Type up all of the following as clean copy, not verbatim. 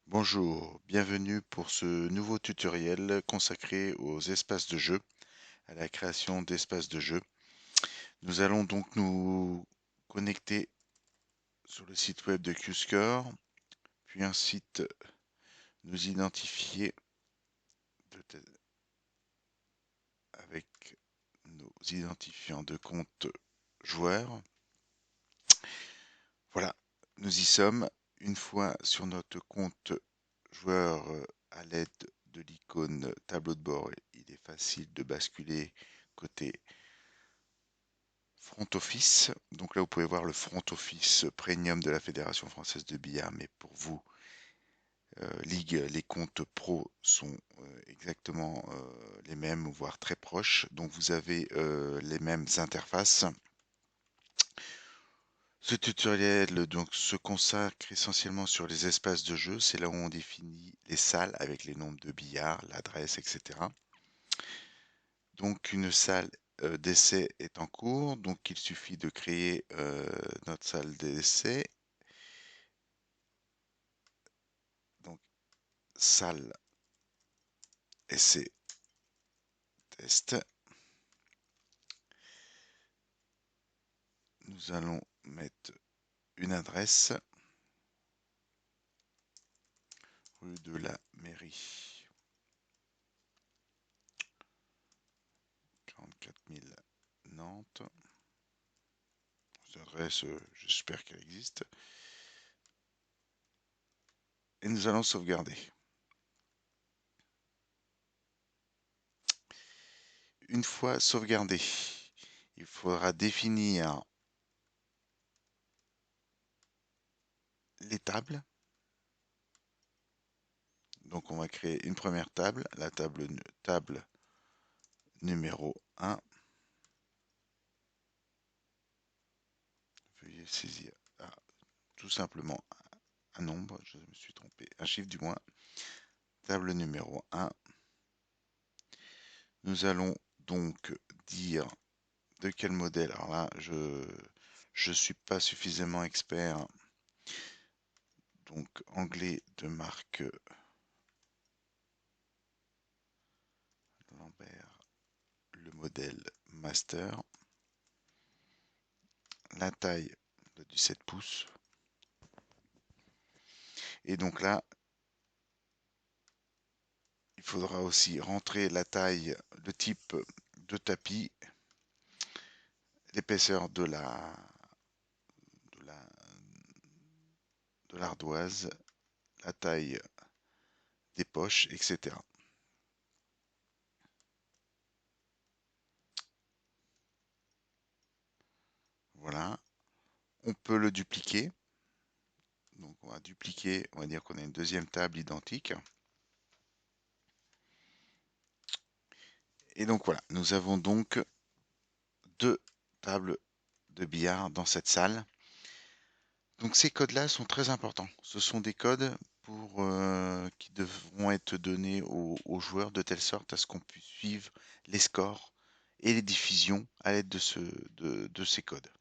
Bonjour, bienvenue pour ce nouveau tutoriel consacré aux espaces de jeu, à la création d'espaces de jeu. Nous allons donc nous connecter sur le site web de QScore, puis ensuite nous identifier avec nos identifiants de compte joueur. Voilà, nous y sommes. Une fois sur notre compte joueur à l'aide de l'icône tableau de bord, il est facile de basculer côté front office. Donc là, vous pouvez voir le front office premium de la Fédération française de billard, mais pour vous, Ligue, les comptes pro sont exactement les mêmes, voire très proches. Donc vous avez les mêmes interfaces. Ce tutoriel donc se consacre essentiellement sur les espaces de jeu. C'est là où on définit les salles avec les nombres de billard, l'adresse, etc. Donc une salle d'essai est en cours, donc il suffit de créer notre salle d'essai. Donc salle essai test. Nous allons mettre une adresse, rue de la Mairie, 44 000 Nantes. Cette adresse, j'espère qu'elle existe. Et nous allons sauvegarder. Une fois sauvegardé, il faudra définir les tables. Donc on va créer une première table, la table numéro 1. Veuillez saisir tout simplement un nombre, je me suis trompé, un chiffre du moins. Table numéro 1. Nous allons donc dire de quel modèle. Alors là, je suis pas suffisamment expert. Donc anglais de marque Lambert, le modèle Master. La taille de 17 pouces. Et donc là, il faudra aussi rentrer la taille, le type de tapis, l'épaisseur de l'ardoise, la taille des poches, etc. Voilà. On peut le dupliquer. Donc on va dupliquer, on va dire qu'on a une deuxième table identique. Et donc voilà, nous avons donc deux tables de billard dans cette salle. Donc ces codes-là sont très importants. Ce sont des codes qui devront être donnés aux joueurs de telle sorte à ce qu'on puisse suivre les scores et les diffusions à l'aide de ces codes.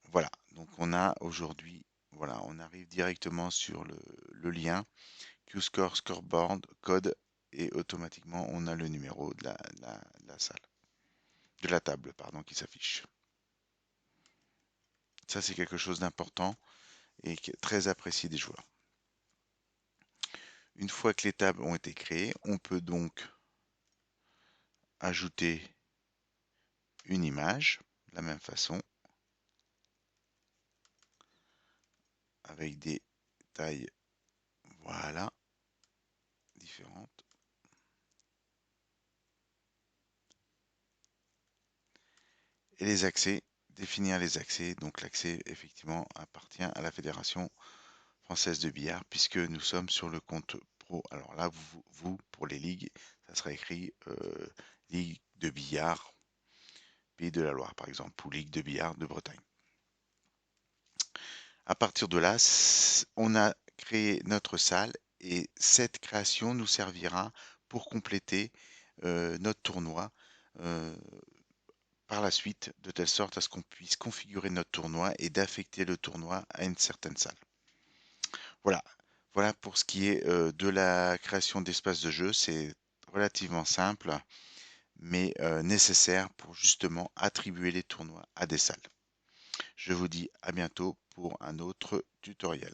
Voilà, donc on a aujourd'hui, voilà, on arrive directement sur le lien QScore Scoreboard code et automatiquement on a le numéro de la salle, de la table, pardon, qui s'affiche. Ça c'est quelque chose d'important et qui est très apprécié des joueurs. Une fois que les tables ont été créées, on peut donc ajouter une image de la même façon avec des tailles, voilà, différentes. Et les accès, définir les accès. Donc l'accès effectivement appartient à la Fédération française de billard puisque nous sommes sur le compte pro. Alors là, vous pour les ligues, ça sera écrit Ligue de billard Pays de la Loire par exemple ou Ligue de billard de Bretagne. À partir de là, on a créé notre salle et cette création nous servira pour compléter notre tournoi par la suite, de telle sorte à ce qu'on puisse configurer notre tournoi et d'affecter le tournoi à une certaine salle. Voilà, voilà pour ce qui est, de la création d'espaces de jeu. C'est relativement simple, mais nécessaire pour justement attribuer les tournois à des salles. Je vous dis à bientôt pour un autre tutoriel.